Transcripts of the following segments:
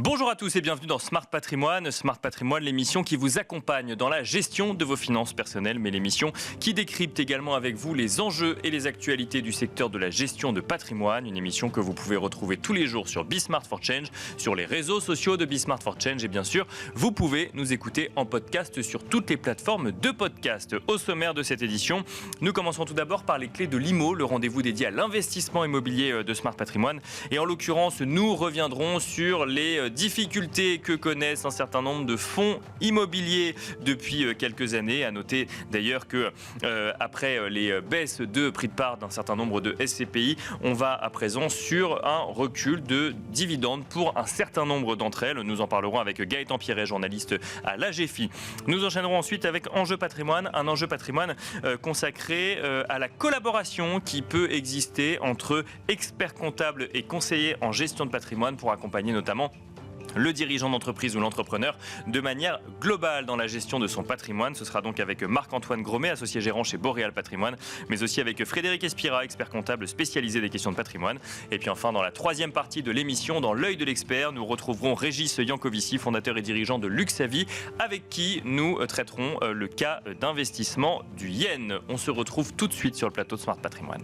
Bonjour à tous et bienvenue dans Smart Patrimoine. Smart Patrimoine, l'émission qui vous accompagne dans la gestion de vos finances personnelles, mais l'émission qui décrypte également avec vous les enjeux et les actualités du secteur de la gestion de patrimoine. Une émission que vous pouvez retrouver tous les jours sur Smart for Change, sur les réseaux sociaux de Smart for Change et bien sûr, vous pouvez nous écouter en podcast sur toutes les plateformes de podcast. Au sommaire de cette édition, nous commençons tout d'abord par les clés de l'IMO, le rendez-vous dédié à l'investissement immobilier de Smart Patrimoine. Et en l'occurrence, nous reviendrons sur les difficultés que connaissent un certain nombre de fonds immobiliers depuis quelques années. À noter d'ailleurs que après les baisses de prix de part d'un certain nombre de SCPI, on va à présent sur un recul de dividendes pour un certain nombre d'entre elles. Nous en parlerons avec Gaëtan Pierret, journaliste à l'AGFI. Nous enchaînerons ensuite avec Enjeu Patrimoine, un enjeu patrimoine consacré à la collaboration qui peut exister entre experts comptables et conseillers en gestion de patrimoine pour accompagner notamment le dirigeant d'entreprise ou l'entrepreneur de manière globale dans la gestion de son patrimoine. Ce sera donc avec Marc-Antoine Gromet, associé gérant chez Boréal Patrimoine, mais aussi avec Frédéric Espira, expert comptable spécialisé des questions de patrimoine. Et puis enfin, dans la troisième partie de l'émission, dans l'œil de l'expert, nous retrouverons Régis Yankovici, fondateur et dirigeant de Luxavie, avec qui nous traiterons le cas d'investissement du yen. On se retrouve tout de suite sur le plateau de Smart Patrimoine.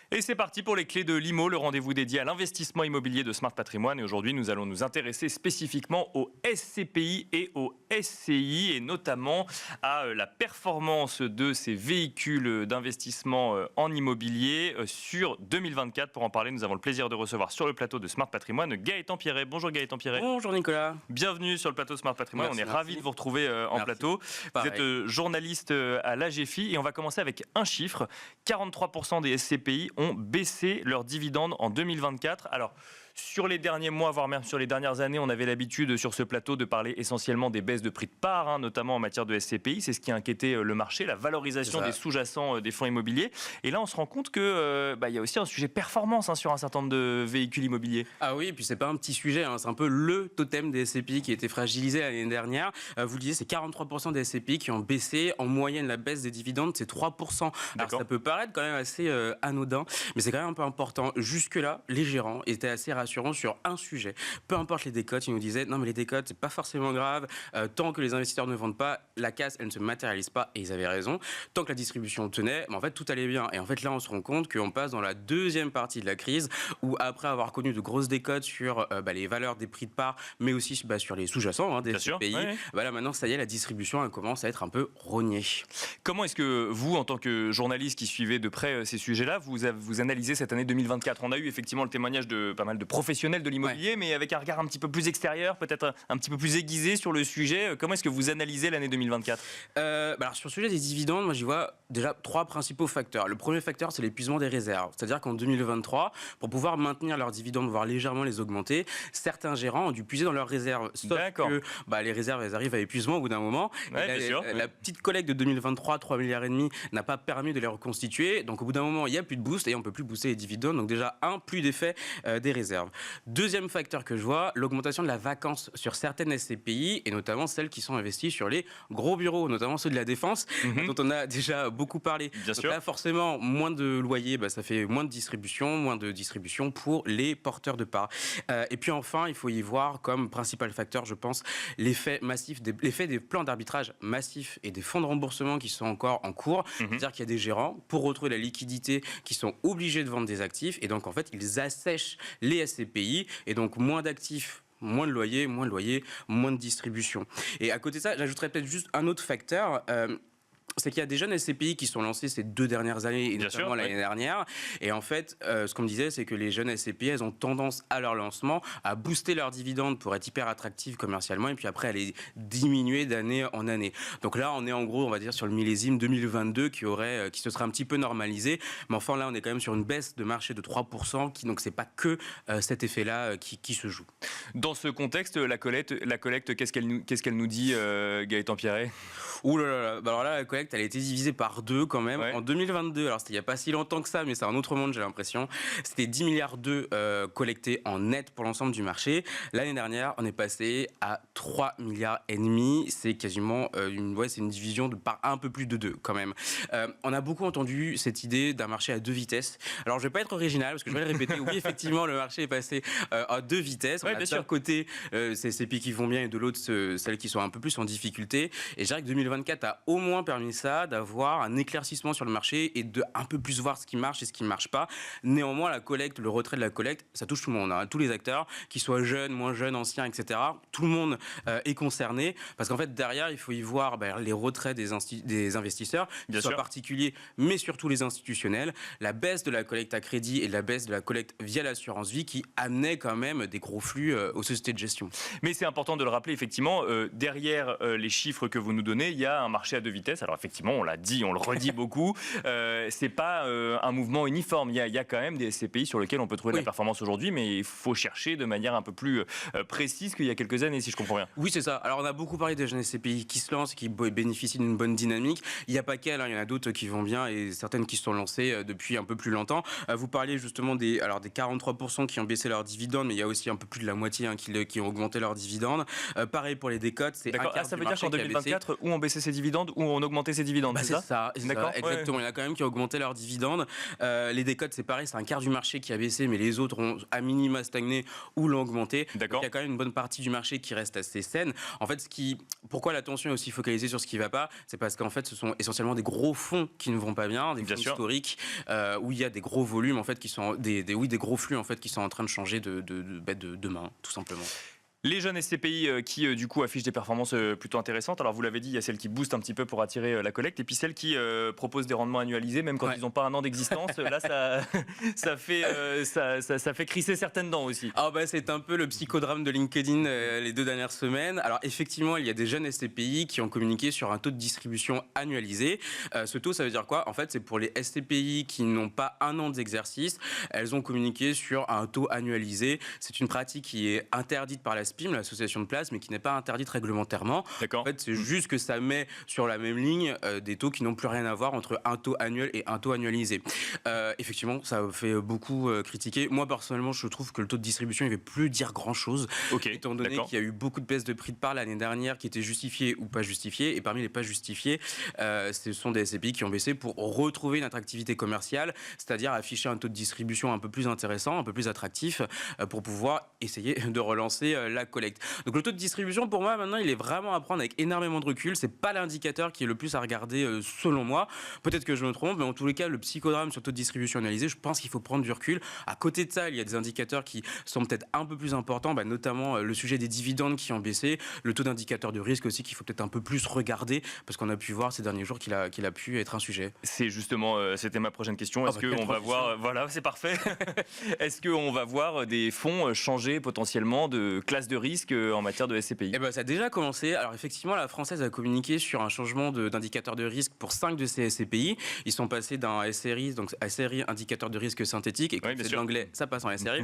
Et c'est parti pour les clés de l'IMO, le rendez-vous dédié à l'investissement immobilier de Smart Patrimoine. Et aujourd'hui, nous allons nous intéresser spécifiquement aux SCPI et aux SCI, et notamment à la performance de ces véhicules d'investissement en immobilier sur 2024. Pour en parler, nous avons le plaisir de recevoir sur le plateau de Smart Patrimoine Gaëtan Pierret. Bonjour Gaëtan Pierret. Bonjour Nicolas. Bienvenue sur le plateau de Smart Patrimoine. Merci, on est ravis de vous retrouver en plateau. Pareil. Vous êtes journaliste à l'AGFI et on va commencer avec un chiffre. 43% des SCPI ont baissé leurs dividendes en 2024. Alors, sur les derniers mois, voire même sur les dernières années, on avait l'habitude sur ce plateau de parler essentiellement des baisses de prix de part, notamment en matière de SCPI. C'est ce qui a inquiété le marché, la valorisation des sous-jacents des fonds immobiliers. Et là, on se rend compte qu'il y a aussi un sujet performance sur un certain nombre de véhicules immobiliers. Ah oui, et puis c'est pas un petit sujet, c'est un peu le totem des SCPI qui a été fragilisé l'année dernière. Vous le disiez, c'est 43% des SCPI qui ont baissé. En moyenne, la baisse des dividendes, c'est 3%. Alors ça peut paraître quand même assez anodin, mais c'est quand même un peu important. Jusque-là, les gérants étaient assez rassurants sur un sujet. Peu importe les décotes, ils nous disaient non mais les décotes c'est pas forcément grave, tant que les investisseurs ne vendent pas, la casse elle ne se matérialise pas, et ils avaient raison. Tant que la distribution tenait, mais en fait tout allait bien. Et en fait là on se rend compte qu'on passe dans la deuxième partie de la crise où après avoir connu de grosses décotes sur les valeurs des prix de part, mais aussi sur les sous-jacents des pays, là maintenant ça y est, la distribution elle commence à être un peu rognée. Comment est-ce que vous, en tant que journaliste qui suivez de près ces sujets-là, vous analysez cette année 2024 ? On a eu effectivement le témoignage de pas mal de professionnels de l'immobilier, mais avec un regard un petit peu plus extérieur, peut-être un petit peu plus aiguisé sur le sujet. Comment est-ce que vous analysez l'année 2024 ? Alors sur le sujet des dividendes, moi j'y vois déjà trois principaux facteurs. Le premier facteur, c'est l'épuisement des réserves. C'est-à-dire qu'en 2023, pour pouvoir maintenir leurs dividendes, voire légèrement les augmenter, certains gérants ont dû puiser dans leurs réserves. Sauf que les réserves, elles arrivent à épuisement au bout d'un moment. La petite collecte de 2023, 3,5 milliards, n'a pas permis de les reconstituer. Donc au bout d'un moment, il n'y a plus de boost et on ne peut plus booster les dividendes. Donc déjà, plus d'effet des réserves. Deuxième facteur que je vois, l'augmentation de la vacance sur certaines SCPI, et notamment celles qui sont investies sur les gros bureaux, notamment ceux de la Défense, dont on a déjà beaucoup parlé. Donc là, forcément, moins de loyers, ça fait moins de distribution pour les porteurs de parts. Et puis enfin, il faut y voir comme principal facteur, je pense, l'effet des plans d'arbitrage massifs et des fonds de remboursement qui sont encore en cours. C'est-à-dire qu'il y a des gérants, pour retrouver la liquidité, qui sont obligés de vendre des actifs, et donc en fait, ils assèchent les SCPI, et donc moins d'actifs, moins de loyer, moins de distribution. Et à côté de ça, j'ajouterais peut-être juste un autre facteur. C'est qu'il y a des jeunes SCPI qui sont lancés ces 2 dernières années, et notamment l'année dernière. Et en fait, ce qu'on me disait, c'est que les jeunes SCPI, elles ont tendance à leur lancement à booster leurs dividendes pour être hyper attractives commercialement, et puis après à les diminuer d'année en année. Donc là, on est en gros, on va dire, sur le millésime 2022 qui se serait un petit peu normalisé. Mais enfin, là, on est quand même sur une baisse de marché de 3%, donc c'est pas que cet effet-là qui se joue. Dans ce contexte, la collecte, qu'est-ce qu'elle nous dit, Gaëtan Pierret ? Ouh là là, bah alors là, la collecte, elle a été divisée par deux quand même. Ouais. En 2022, alors c'était il n'y a pas si longtemps que ça, mais c'est un autre monde, j'ai l'impression. C'était 10 milliards d'euros collectés en net pour l'ensemble du marché. L'année dernière, on est passé à 3 milliards et demi. C'est quasiment c'est une division de par un peu plus de deux quand même. On a beaucoup entendu cette idée d'un marché à deux vitesses. Alors je vais pas être original parce que je vais le répéter. Oui, effectivement, le marché est passé à deux vitesses. Ouais, On a bien d'un sûr. côté ces pays qui vont bien et de l'autre celles qui sont un peu plus en difficulté. Et je dirais que 2024 a au moins permis ça, d'avoir un éclaircissement sur le marché et de un peu plus voir ce qui marche et ce qui ne marche pas. Néanmoins, la collecte, le retrait de la collecte, ça touche tout le monde, hein, tous les acteurs, qu'ils soient jeunes, moins jeunes, anciens, etc. Tout le monde est concerné parce qu'en fait, derrière, il faut y voir les retraits des investisseurs, Bien qu'ils soient sûr. particuliers, mais surtout les institutionnels, la baisse de la collecte à crédit et la baisse de la collecte via l'assurance vie qui amenait quand même des gros flux aux sociétés de gestion. Mais c'est important de le rappeler, effectivement, derrière les chiffres que vous nous donnez, il y a un marché à deux vitesses. Alors effectivement, on l'a dit, on le redit beaucoup, c'est pas un mouvement uniforme. Il y a quand même des SCPI sur lesquels on peut trouver de la performance aujourd'hui, mais il faut chercher de manière un peu plus précise qu'il y a quelques années, si je comprends bien. Oui, c'est ça. Alors, on a beaucoup parlé des jeunes SCPI qui se lancent, qui bénéficient d'une bonne dynamique. Il n'y a pas qu'elles, hein, il y en a d'autres qui vont bien et certaines qui se sont lancées depuis un peu plus longtemps. Vous parliez justement des 43% qui ont baissé leurs dividendes, mais il y a aussi un peu plus de la moitié qui ont augmenté leurs dividendes. Pareil pour les décotes, c'est un D'accord. quart Ça du veut dire marché qu'en qui a baissé. 2024, où on baissait ses dividendes, ou on augmentait ses dividendes, Bah, c'est ça? c'est D'accord. ça, exactement. Ouais. Il y en a quand même qui ont augmenté leurs dividendes. Les décotes, c'est pareil, c'est un quart du marché qui a baissé, mais les autres ont à minima stagné ou l'ont augmenté. Donc, D'accord. il y a quand même une bonne partie du marché qui reste assez saine. En fait, pourquoi l'attention est aussi focalisée sur ce qui ne va pas, c'est parce qu'en fait, ce sont essentiellement des gros fonds qui ne vont pas bien, des fonds Bien sûr. historiques où il y a des gros volumes en fait qui sont des gros flux en fait qui sont en train de changer de main, tout simplement. Les jeunes SCPI qui, du coup, affichent des performances plutôt intéressantes. Alors, vous l'avez dit, il y a celles qui boostent un petit peu pour attirer la collecte, et puis celles qui proposent des rendements annualisés, même quand ils n'ont pas un an d'existence. Là, ça fait crisser certaines dents aussi. Ah bah, c'est un peu le psychodrame de LinkedIn les 2 dernières semaines. Alors effectivement, il y a des jeunes SCPI qui ont communiqué sur un taux de distribution annualisé. Ce taux, ça veut dire quoi? En fait, c'est pour les SCPI qui n'ont pas un an d'exercice. Elles ont communiqué sur un taux annualisé. C'est une pratique qui est interdite par la SPIM, l'association de place, mais qui n'est pas interdite réglementairement. D'accord. En fait, c'est juste que ça met sur la même ligne des taux qui n'ont plus rien à voir entre un taux annuel et un taux annualisé. Effectivement, ça fait beaucoup critiquer. Moi, personnellement, je trouve que le taux de distribution, il ne veut plus dire grand-chose, étant donné qu'il y a eu beaucoup de baisses de prix de part l'année dernière qui étaient justifiées ou pas justifiées. Et parmi les pas justifiées, ce sont des SCPI qui ont baissé pour retrouver une attractivité commerciale, c'est-à-dire afficher un taux de distribution un peu plus intéressant, un peu plus attractif, pour pouvoir essayer de relancer la collecte. Donc le taux de distribution, pour moi, maintenant, il est vraiment à prendre avec énormément de recul. C'est pas l'indicateur qui est le plus à regarder, selon moi. Peut-être que je me trompe, mais en tous les cas, le psychodrame sur le taux de distribution analysé, je pense qu'il faut prendre du recul. À côté de ça, il y a des indicateurs qui sont peut-être un peu plus importants, notamment le sujet des dividendes qui ont baissé, le taux d'indicateur de risque aussi qu'il faut peut-être un peu plus regarder, parce qu'on a pu voir ces derniers jours qu'il a pu être un sujet. C'est justement, c'était ma prochaine question. Est-ce qu'on va voir, voilà, c'est parfait. Est-ce qu'on va voir des fonds changer potentiellement de classe de risque en matière de SCPI? Eh ben, ça a déjà commencé. Alors effectivement, la Française a communiqué sur un changement d'indicateur de risque pour 5 de ces SCPI. Ils sont passés d'un SRI, donc SRI indicateur de risque synthétique, et comme c'est de l'anglais, ça passe en SRI,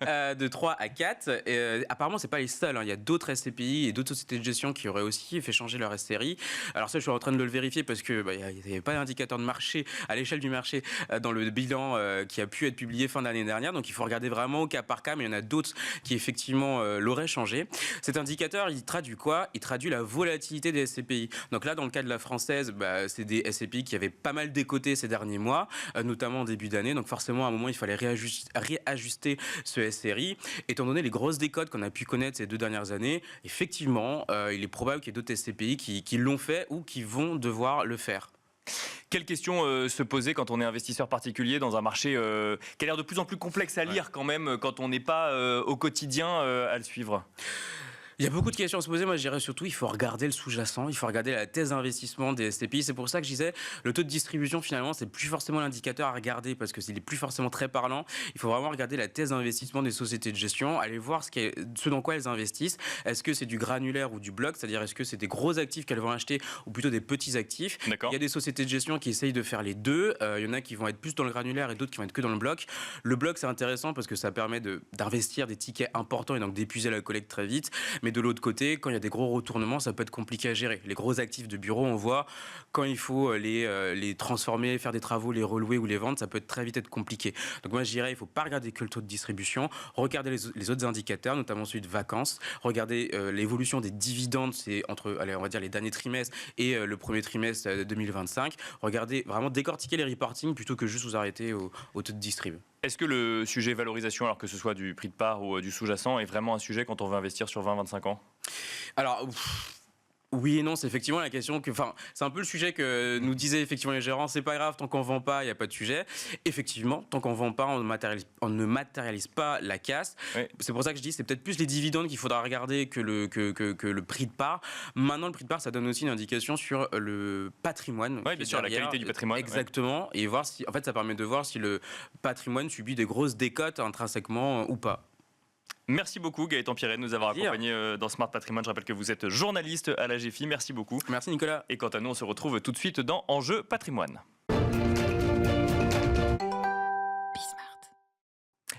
de 3 à 4. Apparemment, c'est pas les seuls, hein. Il y a d'autres SCPI et d'autres sociétés de gestion qui auraient aussi fait changer leur SRI. Alors ça, je suis en train de le vérifier parce que il n'y avait pas d'indicateur de marché à l'échelle du marché dans le bilan qui a pu être publié fin d'année dernière. Donc il faut regarder vraiment au cas par cas, mais il y en a d'autres qui effectivement l'auraient changé. Cet indicateur, il traduit quoi? Il traduit la volatilité des SCPI. Donc là, dans le cas de la Française, c'est des SCPI qui avaient pas mal décoté ces derniers mois, notamment en début d'année. Donc forcément, à un moment, il fallait réajuster ce SRI. Étant donné les grosses décotes qu'on a pu connaître ces 2 dernières années, effectivement, il est probable qu'il y ait d'autres SCPI qui l'ont fait ou qui vont devoir le faire. Quelle question se poser quand on est investisseur particulier dans un marché qui a l'air de plus en plus complexe à lire quand même, quand on n'est pas au quotidien à le suivre? Il y a beaucoup de questions à se poser. Moi, je dirais surtout, il faut regarder le sous-jacent, il faut regarder la thèse d'investissement des SCPI. C'est pour ça que je disais, le taux de distribution, finalement, c'est plus forcément l'indicateur à regarder parce que s'il est plus forcément très parlant. Il faut vraiment regarder la thèse d'investissement des sociétés de gestion, aller voir ce dans quoi elles investissent. Est-ce que c'est du granulaire ou du bloc? C'est-à-dire, est-ce que c'est des gros actifs qu'elles vont acheter ou plutôt des petits actifs? Il y a des sociétés de gestion qui essayent de faire les deux. Il y en a qui vont être plus dans le granulaire et d'autres qui vont être que dans le bloc. Le bloc, c'est intéressant parce que ça permet d'investir des tickets importants et donc d'épuiser la collecte très vite. Mais de l'autre côté, quand il y a des gros retournements, ça peut être compliqué à gérer. Les gros actifs de bureau, on voit, quand il faut les transformer, faire des travaux, les relouer ou les vendre, ça peut très vite être compliqué. Donc moi, je dirais, il ne faut pas regarder que le taux de distribution, regarder les autres indicateurs, notamment celui de vacances, regarder l'évolution des dividendes, c'est entre, allez, on va dire, les derniers trimestres et le premier trimestre 2025. Regardez, vraiment décortiquer les reportings plutôt que juste vous arrêter au taux de distrib. Est-ce que le sujet valorisation, alors que ce soit du prix de part ou du sous-jacent, est vraiment un sujet quand on veut investir sur 20-25 ans? Alors, oui et non, c'est effectivement la question que, enfin, c'est un peu le sujet que nous disaient effectivement les gérants. C'est pas grave, tant qu'on vend pas, il n'y a pas de sujet. Effectivement, tant qu'on vend pas, on ne matérialise pas la casse. Oui. C'est pour ça que je dis, c'est peut-être plus les dividendes qu'il faudra regarder que le prix de part. Maintenant, le prix de part, ça donne aussi une indication sur le patrimoine. Oui, bien sûr, la qualité du patrimoine. Exactement. Ouais. Et voir si, en fait, ça permet de voir si le patrimoine subit des grosses décotes intrinsèquement ou pas. Merci beaucoup Gaëtan Pirret de nous avoir accompagnés dans Smart Patrimoine. Je rappelle que vous êtes journaliste à la GFI. Merci beaucoup. Merci Nicolas. Et quant à nous, on se retrouve tout de suite dans Enjeu Patrimoine.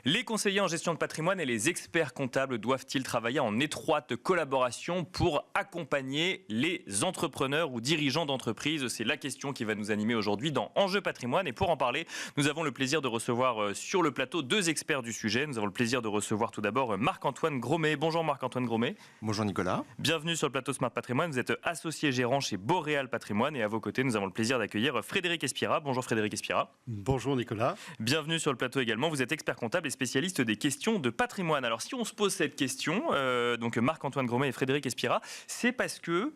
Les conseillers en gestion de patrimoine et les experts comptables doivent-ils travailler en étroite collaboration pour accompagner les entrepreneurs ou dirigeants d'entreprise? C'est la question qui va nous animer aujourd'hui dans Enjeu Patrimoine. Et pour en parler, nous avons le plaisir de recevoir sur le plateau 2 experts du sujet. Nous avons le plaisir de recevoir tout d'abord Marc-Antoine Gromet. Bonjour Marc-Antoine Gromet. Bonjour Nicolas. Bienvenue sur le plateau Smart Patrimoine. Vous êtes associé gérant chez Boréal Patrimoine. Et à vos côtés, nous avons le plaisir d'accueillir Frédéric Espira. Bonjour Frédéric Espira. Bonjour Nicolas. Bienvenue sur le plateau également. Vous êtes expert comptable et spécialiste des questions de patrimoine. Alors si on se pose cette question, donc Marc-Antoine Gromet et Frédéric Espira, c'est parce que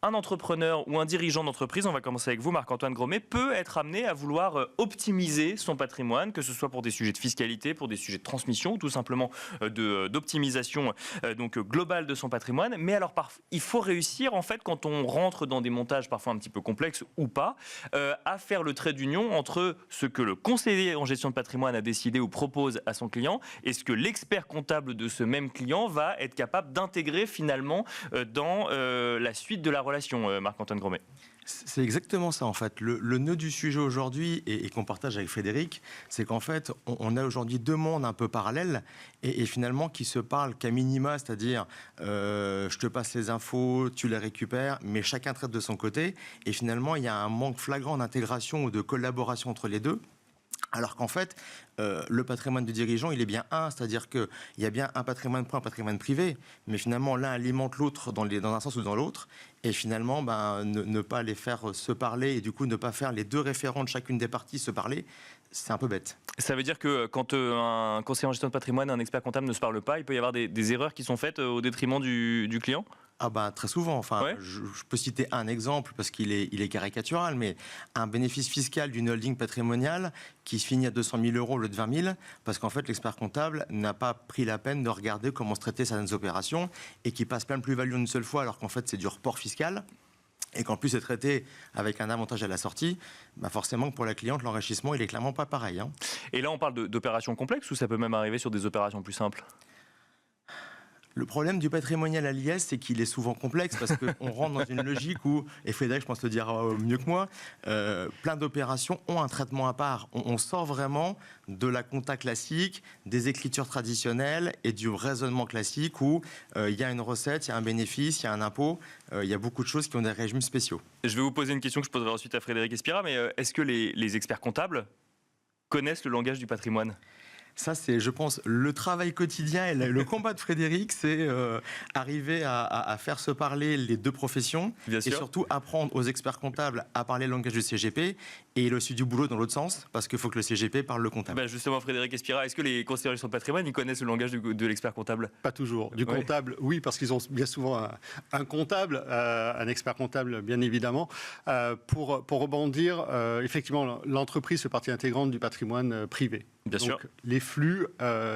un entrepreneur ou un dirigeant d'entreprise, on va commencer avec vous Marc-Antoine Gromet, peut être amené à vouloir optimiser son patrimoine, que ce soit pour des sujets de fiscalité, pour des sujets de transmission, ou tout simplement d'optimisation donc globale de son patrimoine. Mais alors il faut réussir en fait quand on rentre dans des montages parfois un petit peu complexes ou pas, à faire le trait d'union entre ce que le conseiller en gestion de patrimoine a décidé ou propose à son client et ce que l'expert comptable de ce même client va être capable d'intégrer finalement dans la suite de la relation. Marc-Antoine Gromet. C'est exactement ça en fait. Le nœud du sujet aujourd'hui et qu'on partage avec Frédéric, c'est qu'en fait on a aujourd'hui 2 mondes un peu parallèles et finalement qui se parlent qu'à minima, c'est-à-dire je te passe les infos, tu les récupères, mais chacun traite de son côté et finalement il y a un manque flagrant d'intégration ou de collaboration entre les deux. Alors qu'en fait, le patrimoine du dirigeant, il est bien c'est-à-dire qu'il y a bien un patrimoine pro, un patrimoine privé, mais finalement l'un alimente l'autre dans un sens ou dans l'autre, et finalement ne pas les faire se parler, et du coup ne pas faire les 2 référents de chacune des parties se parler, c'est un peu bête. Ça veut dire que quand un conseiller en gestion de patrimoine et un expert comptable ne se parlent pas, il peut y avoir des erreurs qui sont faites au détriment du client ? Très souvent. Enfin, ouais. je peux citer un exemple parce qu'il est caricatural, mais un bénéfice fiscal d'une holding patrimoniale qui se finit à 200 000 euros au lieu de 20 000, parce qu'en fait, l'expert comptable n'a pas pris la peine de regarder comment se traiter certaines opérations et qui passe plein de plus-value une seule fois, alors qu'en fait, c'est du report fiscal. Et qu'en plus c'est traité avec un avantage à la sortie, forcément pour la cliente, l'enrichissement, il est clairement pas pareil. Et là, on parle d'opérations complexes ou ça peut même arriver sur des opérations plus simples ? Le problème du patrimonial à l'IS, c'est qu'il est souvent complexe parce qu'on rentre dans une logique où, et Frédéric, je pense le dire mieux que moi, plein d'opérations ont un traitement à part. On sort vraiment de la compta classique, des écritures traditionnelles et du raisonnement classique où il y a une recette, il y a un bénéfice, il y a un impôt, il y a beaucoup de choses qui ont des régimes spéciaux. Je vais vous poser une question que je poserai ensuite à Frédéric Espira, mais est-ce que les experts comptables connaissent le langage du patrimoine ? Ça, c'est, je pense, le travail quotidien et le combat de Frédéric, c'est arriver à faire se parler les 2 professions. Bien et sûr. Surtout apprendre aux experts comptables à parler le langage du CGP. Et il a aussi du boulot dans l'autre sens, parce qu'il faut que le CGP parle le comptable. Justement, Frédéric Espira, est-ce que les conseillers en gestion de patrimoine, ils connaissent le langage de l'expert comptable ? Pas toujours. Du comptable, oui, parce qu'ils ont bien souvent un comptable, un expert comptable, bien évidemment. Pour rebondir, effectivement, l'entreprise fait partie intégrante du patrimoine privé. Bien sûr. Les flux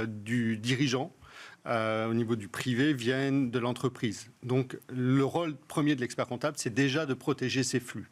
du dirigeant au niveau du privé viennent de l'entreprise. Donc le rôle premier de l'expert comptable, c'est déjà de protéger ces flux.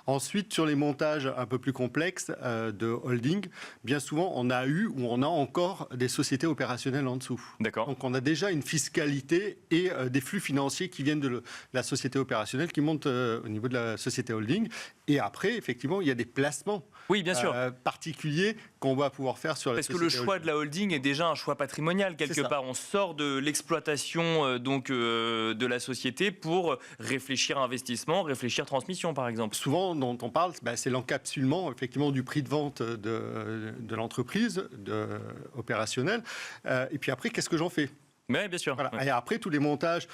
Ensuite, sur les montages un peu plus complexes de holding, bien souvent, on a eu ou on a encore des sociétés opérationnelles en dessous. D'accord. Donc on a déjà une fiscalité et des flux financiers qui viennent de la société opérationnelle qui montent au niveau de la société holding. Et après, effectivement, il y a des placements oui, bien sûr. Particuliers qu'on va pouvoir faire sur la Parce que le choix de la holding est déjà un choix patrimonial quelque part. On sort de l'exploitation de la société pour réfléchir investissement, réfléchir transmission par exemple. Souvent, dont on parle, c'est l'encapsulement effectivement du prix de vente de l'entreprise opérationnelle. Et puis après, qu'est-ce que j'en fais ? Oui, bien sûr. Voilà. Et après, tous les montages,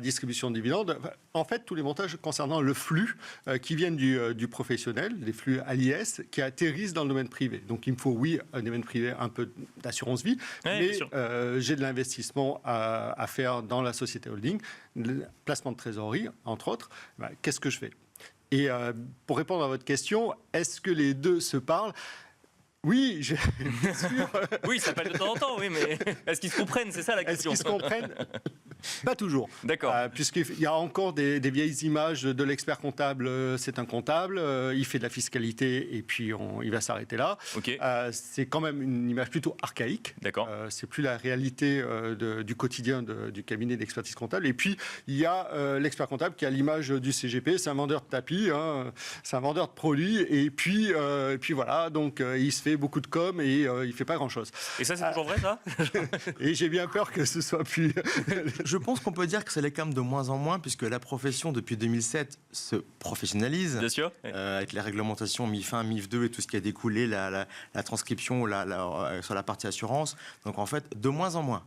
distribution de dividendes, en fait, tous les montages concernant le flux qui viennent du professionnel, les flux à l'IS, qui atterrissent dans le domaine privé. Donc, il me faut, un domaine privé, un peu d'assurance vie, mais j'ai de l'investissement à faire dans la société holding, le placement de trésorerie, entre autres. Qu'est-ce que je fais ? Et pour répondre à votre question, est-ce que les deux se parlent ? Oui, bien sûr. Oui, ça parle de temps en temps, oui, mais est-ce qu'ils se comprennent ? C'est ça la question. Est-ce qu'ils se comprennent ? Pas toujours. D'accord. Puisqu'il y a encore des vieilles images de l'expert comptable, c'est un comptable, il fait de la fiscalité et puis il va s'arrêter là. Okay. C'est quand même une image plutôt archaïque. D'accord. C'est plus la réalité du quotidien du cabinet d'expertise comptable. Et puis, il y a l'expert comptable qui a l'image du CGP, c'est un vendeur de tapis, c'est un vendeur de produits. Et puis voilà, donc il se fait beaucoup de com et il ne fait pas grand-chose. Et ça, c'est toujours vrai, ça ? Et j'ai bien peur que ce soit plus... Je pense qu'on peut dire que c'est les quand même de moins en moins, puisque la profession, depuis 2007, se professionnalise. Bien sûr. Avec les réglementations MIF 1, MIF 2 et tout ce qui a découlé, la transcription sur la partie assurance. Donc en fait, de moins en moins.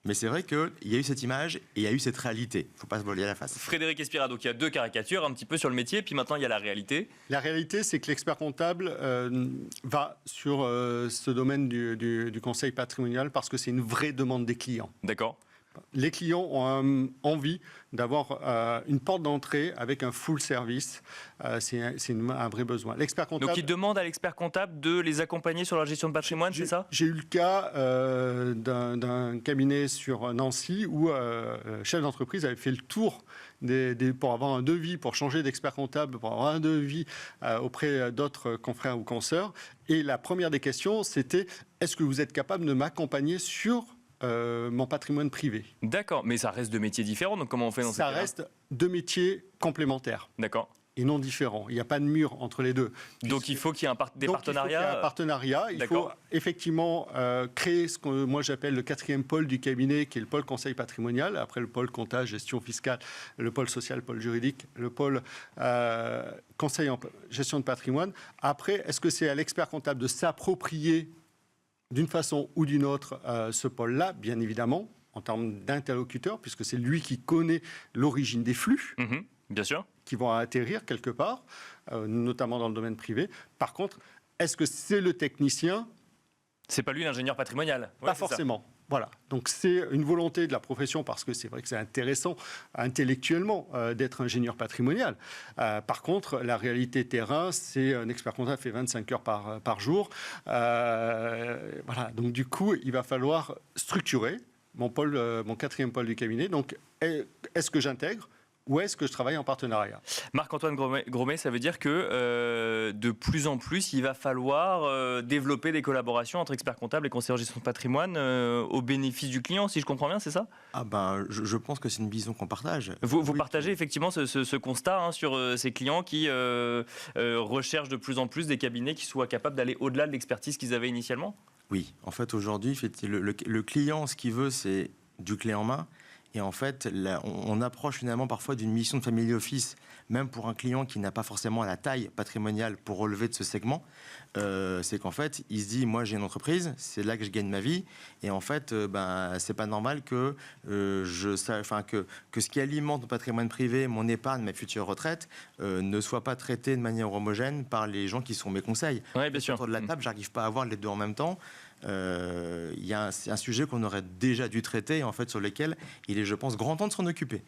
Mais c'est vrai qu'il y a eu cette image et il y a eu cette réalité. Il ne faut pas se voiler à la face. Frédéric Espira, donc il y a deux caricatures un petit peu sur le métier, puis maintenant il y a la réalité. La réalité, c'est que l'expert comptable va sur ce domaine du conseil patrimonial parce que c'est une vraie demande des clients. D'accord. Les clients ont envie d'avoir une porte d'entrée avec un full service. C'est un vrai besoin. L'expert comptable. Donc, ils demandent à l'expert comptable de les accompagner sur la gestion de patrimoine, c'est ça ? J'ai eu le cas d'un cabinet sur Nancy où le chef d'entreprise avait fait le tour pour avoir un devis, pour changer d'expert comptable, pour avoir un devis auprès d'autres confrères ou consoeurs. Et la première des questions, c'était est-ce que vous êtes capable de m'accompagner sur mon patrimoine privé. D'accord, mais ça reste deux métiers différents, donc comment on fait dans ce cas-là ? Ça reste deux métiers complémentaires. D'accord. Et non différents. Il n'y a pas de mur entre les deux. Donc il faut qu'il y ait des partenariats. Il faut qu'il y ait un partenariat. Il faut effectivement créer ce que moi j'appelle le quatrième pôle du cabinet, qui est le pôle conseil patrimonial. Après le pôle compta, gestion fiscale, le pôle social, le pôle juridique, le pôle conseil en gestion de patrimoine. Après, est-ce que c'est à l'expert comptable de s'approprier d'une façon ou d'une autre ce pôle-là, bien évidemment, en termes d'interlocuteur, puisque c'est lui qui connaît l'origine des flux, bien sûr, qui vont atterrir quelque part, notamment dans le domaine privé. Par contre, est-ce que c'est le technicien ? C'est pas lui l'ingénieur patrimonial. Ouais, pas forcément. Ça. Voilà, donc c'est une volonté de la profession parce que c'est vrai que c'est intéressant intellectuellement d'être ingénieur patrimonial. Par contre, la réalité terrain, c'est un expert comptable fait 25 heures par jour. Voilà, donc du coup, il va falloir structurer mon quatrième pôle du cabinet. Donc, est-ce que j'intègre ? Ou est-ce que je travaille en partenariat ? Marc-Antoine Gromet, ça veut dire que de plus en plus, il va falloir développer des collaborations entre experts comptables et conseillers en gestion de patrimoine au bénéfice du client, si je comprends bien, c'est ça ? Je pense que c'est une vision qu'on partage. Vous partagez effectivement ce constat sur ces clients qui recherchent de plus en plus des cabinets qui soient capables d'aller au-delà de l'expertise qu'ils avaient initialement ? Oui, en fait aujourd'hui, le client, ce qu'il veut, c'est du clé en main. Et en fait, on approche finalement parfois d'une mission de family office, même pour un client qui n'a pas forcément la taille patrimoniale pour relever de ce segment. C'est qu'en fait, il se dit, moi j'ai une entreprise, c'est là que je gagne ma vie. Et en fait, c'est pas normal que ce qui alimente mon patrimoine privé, mon épargne, ma future retraite, ne soit pas traité de manière homogène par les gens qui sont mes conseils. Oui, bien sûr. Autour de la table, j'arrive pas à avoir les deux en même temps. C'est un sujet qu'on aurait déjà dû traiter, en fait, sur lequel il est, je pense, grand temps de s'en occuper.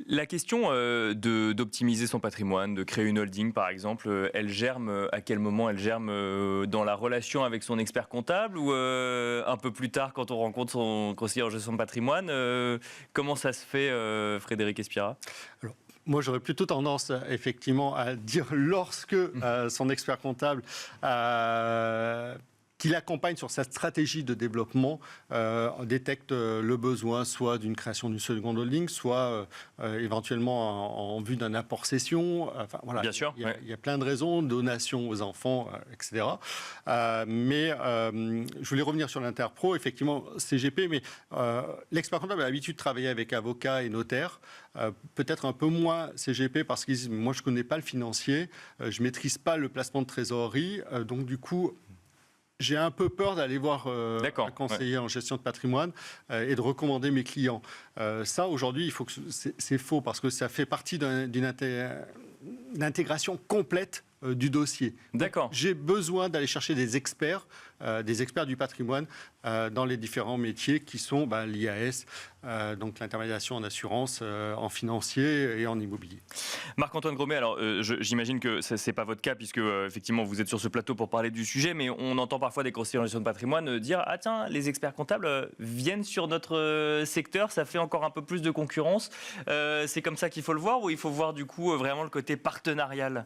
La question d'optimiser son patrimoine, de créer une holding par exemple, elle germe à quel moment ? Elle germe dans la relation avec son expert comptable ou un peu plus tard quand on rencontre son conseiller en gestion de patrimoine ? Comment ça se fait, Frédéric Espira ? Alors, moi, j'aurais plutôt tendance, effectivement, à dire lorsque son expert comptable qui l'accompagne sur sa stratégie de développement, détecte le besoin soit d'une création d'une seconde holding, soit éventuellement en vue d'un apport cession. Enfin, voilà, Bien sûr, il y a plein de raisons, donation aux enfants, etc. Mais je voulais revenir sur l'Interpro, effectivement, CGP, mais l'expert comptable a l'habitude de travailler avec avocats et notaires. Peut-être un peu moins CGP parce qu'ils disent moi je ne connais pas le financier, je ne maîtrise pas le placement de trésorerie, donc du coup j'ai un peu peur d'aller voir un conseiller en gestion de patrimoine et de recommander mes clients. Ça aujourd'hui il faut que c'est faux parce que ça fait partie d'une intégration complète du dossier. D'accord. J'ai besoin d'aller chercher des experts du patrimoine dans les différents métiers qui sont l'IAS, donc l'intermédiation en assurance, en financier et en immobilier. Marc-Antoine Gromet, alors j'imagine que ce n'est pas votre cas puisque effectivement vous êtes sur ce plateau pour parler du sujet, mais on entend parfois des conseillers en gestion de patrimoine dire « Ah tiens, les experts comptables viennent sur notre secteur, ça fait encore un peu plus de concurrence ». C'est comme ça qu'il faut le voir ou il faut voir du coup vraiment le côté partenarial ?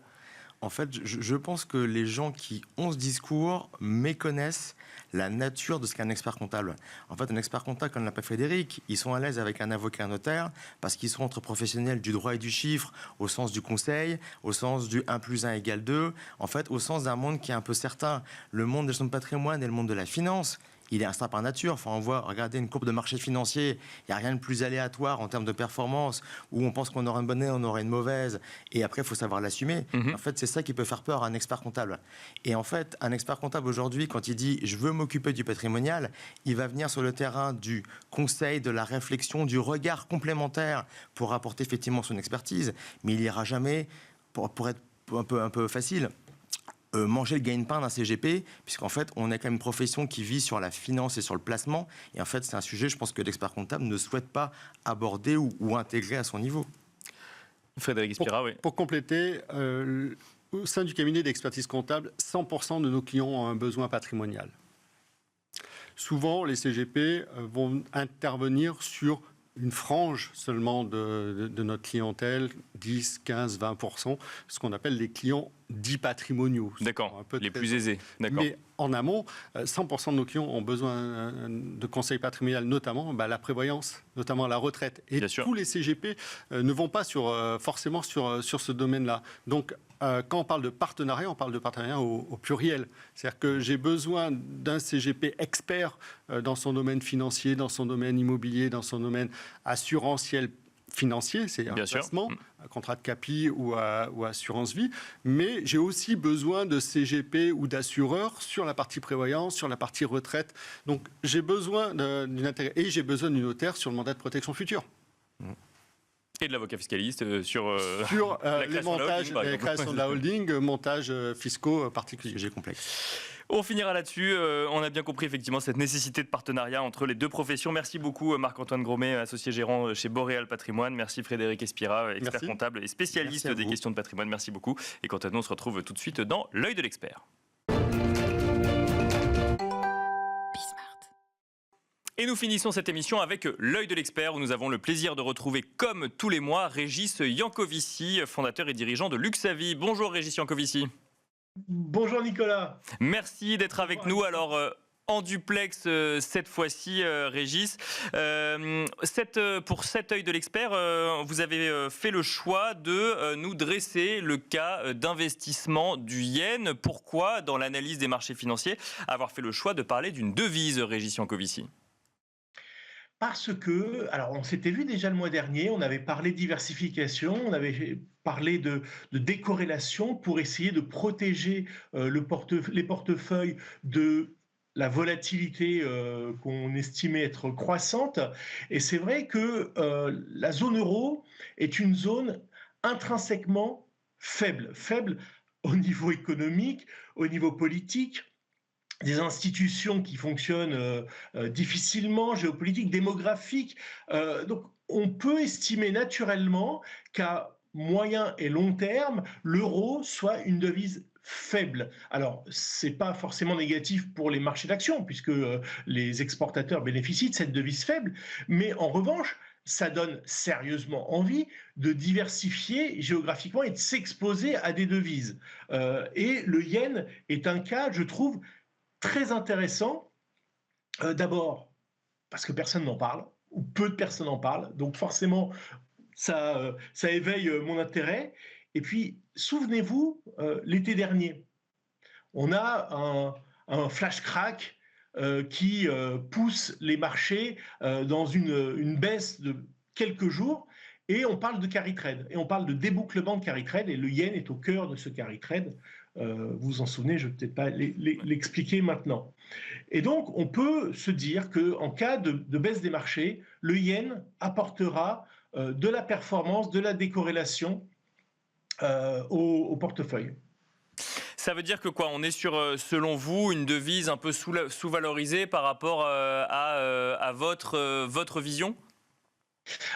En fait, je pense que les gens qui ont ce discours méconnaissent la nature de ce qu'est un expert comptable. En fait, un expert comptable, comme l'a fait Frédéric, ils sont à l'aise avec un avocat, un notaire, parce qu'ils sont entre professionnels du droit et du chiffre, au sens du conseil, au sens du 1 + 1 = 2, en fait, au sens d'un monde qui est un peu certain. Le monde de son patrimoine et le monde de la finance, il est instable par nature. Enfin, on voit, regardez une courbe de marché financier, il n'y a rien de plus aléatoire en termes de performance, où on pense qu'on aura une bonne année, on aura une mauvaise, et après, il faut savoir l'assumer. En fait, c'est ça qui peut faire peur à un expert comptable. Et en fait, un expert comptable aujourd'hui, quand il dit « je veux m'occuper du patrimonial », il va venir sur le terrain du conseil, de la réflexion, du regard complémentaire pour apporter effectivement son expertise, mais il n'ira jamais, pour être un peu facile, manger le gagne-pain d'un CGP, puisqu'en fait, on est quand même une profession qui vit sur la finance et sur le placement. Et en fait, c'est un sujet, je pense, que l'expert comptable ne souhaite pas aborder ou intégrer à son niveau. Frédéric Espira, oui. Pour compléter, au sein du cabinet d'expertise comptable, 100% de nos clients ont un besoin patrimonial. Souvent, les CGP vont intervenir sur une frange seulement de notre clientèle, 10, 15, 20%, ce qu'on appelle les clients dits patrimoniaux. D'accord, les plus aisés. Mais en amont, 100% de nos clients ont besoin de conseils patrimonial, notamment la prévoyance, notamment la retraite. Et tous les CGP ne vont pas forcément sur ce domaine-là. Donc, quand on parle de partenariat, on parle de partenariat au pluriel. C'est-à-dire que j'ai besoin d'un CGP expert dans son domaine financier, dans son domaine immobilier, dans son domaine assurantiel financier, c'est un placement, un contrat de capi ou assurance vie, mais j'ai aussi besoin de CGP ou d'assureurs sur la partie prévoyance, sur la partie retraite. Donc j'ai besoin d'une intérêt et j'ai besoin du notaire sur le mandat de protection future. Et de l'avocat fiscaliste sur les montages, la création de la holding, montages fiscaux particuliers. Sujet complexe. On finira là-dessus. On a bien compris effectivement cette nécessité de partenariat entre les deux professions. Merci beaucoup Marc-Antoine Gromet, associé gérant chez Boréal Patrimoine. Merci Frédéric Espira, expert comptable et spécialiste des questions de patrimoine. Merci beaucoup. Et quant à nous, on se retrouve tout de suite dans l'œil de l'expert. Et nous finissons cette émission avec l'œil de l'expert où nous avons le plaisir de retrouver, comme tous les mois, Régis Yancovici, fondateur et dirigeant de Luxavis. Bonjour Régis Yancovici. Bonjour Nicolas. Merci d'être avec nous. Alors, en duplex cette fois-ci, Régis. Pour cet œil de l'expert, vous avez fait le choix de nous dresser le cas d'investissement du yen. Pourquoi, dans l'analyse des marchés financiers, avoir fait le choix de parler d'une devise, Régis Yancovici ? Parce que, alors on s'était vu déjà le mois dernier, on avait parlé de diversification, on avait parlé de décorrélation pour essayer de protéger les portefeuilles de la volatilité qu'on estimait être croissante. Et c'est vrai que la zone euro est une zone intrinsèquement faible au niveau économique, au niveau politique, des institutions qui fonctionnent difficilement, géopolitiques, démographiques. Donc, on peut estimer naturellement qu'à moyen et long terme, l'euro soit une devise faible. Alors, ce n'est pas forcément négatif pour les marchés d'actions, puisque les exportateurs bénéficient de cette devise faible, mais en revanche, ça donne sérieusement envie de diversifier géographiquement et de s'exposer à des devises. Et le yen est un cas, je trouve, très intéressant. D'abord, parce que personne n'en parle, ou peu de personnes en parlent. Donc forcément, ça éveille mon intérêt. Et puis, souvenez-vous, l'été dernier, on a un flash crack qui pousse les marchés dans une baisse de quelques jours. Et on parle de carry trade, et on parle de débouclement de carry trade, et le yen est au cœur de ce carry trade. Vous vous en souvenez, je ne vais peut-être pas l'expliquer maintenant. Et donc, on peut se dire qu'en cas de baisse des marchés, le yen apportera de la performance, de la décorrélation au portefeuille. Ça veut dire que quoi? On est sur, selon vous, une devise un peu sous-valorisée par rapport à votre vision?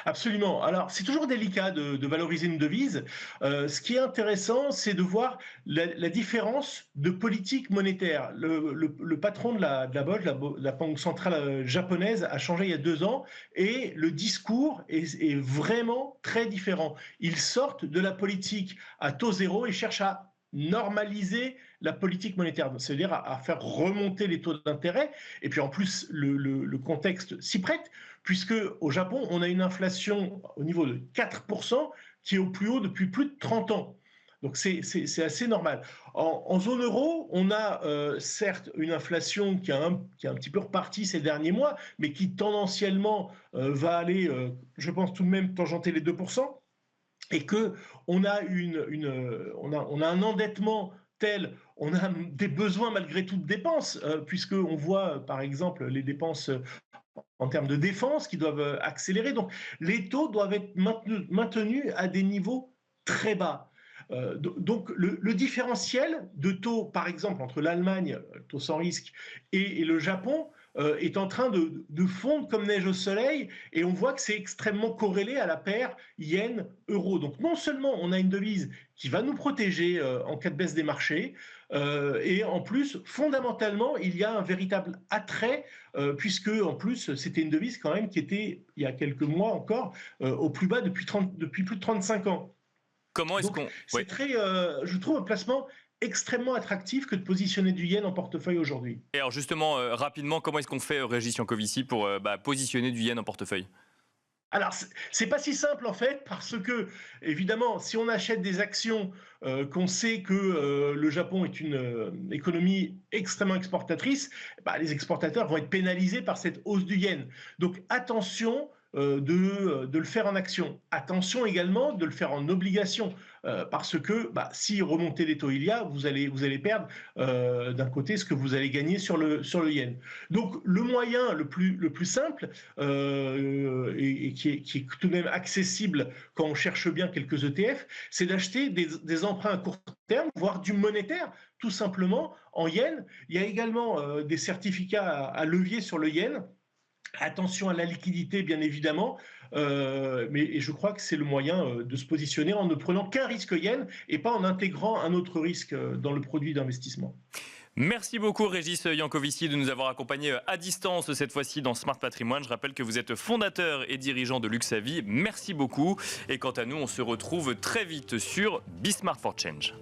Absolument. Alors, c'est toujours délicat de valoriser une devise. Ce qui est intéressant, c'est de voir la différence de politique monétaire. Le patron de la BOJ, la Banque centrale japonaise, a changé il y a 2 ans et le discours est vraiment très différent. Ils sortent de la politique à taux zéro et cherchent à normaliser la politique monétaire, c'est-à-dire à faire remonter les taux d'intérêt. Et puis en plus, le contexte s'y prête, puisque au Japon, on a une inflation au niveau de 4% qui est au plus haut depuis plus de 30 ans. Donc c'est assez normal. En zone euro, on a certes une inflation qui a un petit peu reparti ces derniers mois, mais qui tendanciellement va aller, je pense tout de même, tangenter les 2%. Et qu'on a, on a un endettement tel, on a des besoins malgré tout de dépenses, puisqu'on voit par exemple les dépenses en termes de défense qui doivent accélérer. Donc les taux doivent être maintenus à des niveaux très bas. Donc le différentiel de taux, par exemple, entre l'Allemagne, taux sans risque, et le Japon, est en train de fondre comme neige au soleil, et on voit que c'est extrêmement corrélé à la paire yen-euro. Donc non seulement on a une devise qui va nous protéger en cas de baisse des marchés, et en plus, fondamentalement, il y a un véritable attrait, puisque en plus, c'était une devise quand même qui était, il y a quelques mois encore, au plus bas depuis plus de 35 ans. Comment est-ce Donc, qu'on... c'est très, je trouve, un placement extrêmement attractif que de positionner du yen en portefeuille aujourd'hui. Et alors justement, rapidement, comment est-ce qu'on fait, Régis Jancovici, pour positionner du yen en portefeuille? Alors, c'est pas si simple en fait, parce que, évidemment, si on achète des actions, qu'on sait que le Japon est une économie extrêmement exportatrice, les exportateurs vont être pénalisés par cette hausse du yen. Donc, attention de le faire en action. Attention également de le faire en obligation, parce que si remontée des taux il y a, vous allez perdre d'un côté ce que vous allez gagner sur le yen. Donc le moyen le plus simple, et qui est tout de même accessible quand on cherche bien quelques ETF, c'est d'acheter des emprunts à court terme, voire du monétaire, tout simplement en yen. Il y a également des certificats à levier sur le yen. Attention à la liquidité, bien évidemment, mais je crois que c'est le moyen de se positionner en ne prenant qu'un risque yen et pas en intégrant un autre risque dans le produit d'investissement. Merci beaucoup Régis Jancovici de nous avoir accompagnés à distance cette fois-ci dans Smart Patrimoine. Je rappelle que vous êtes fondateur et dirigeant de Luxavie. Merci beaucoup. Et quant à nous, on se retrouve très vite sur Be Smart for Change.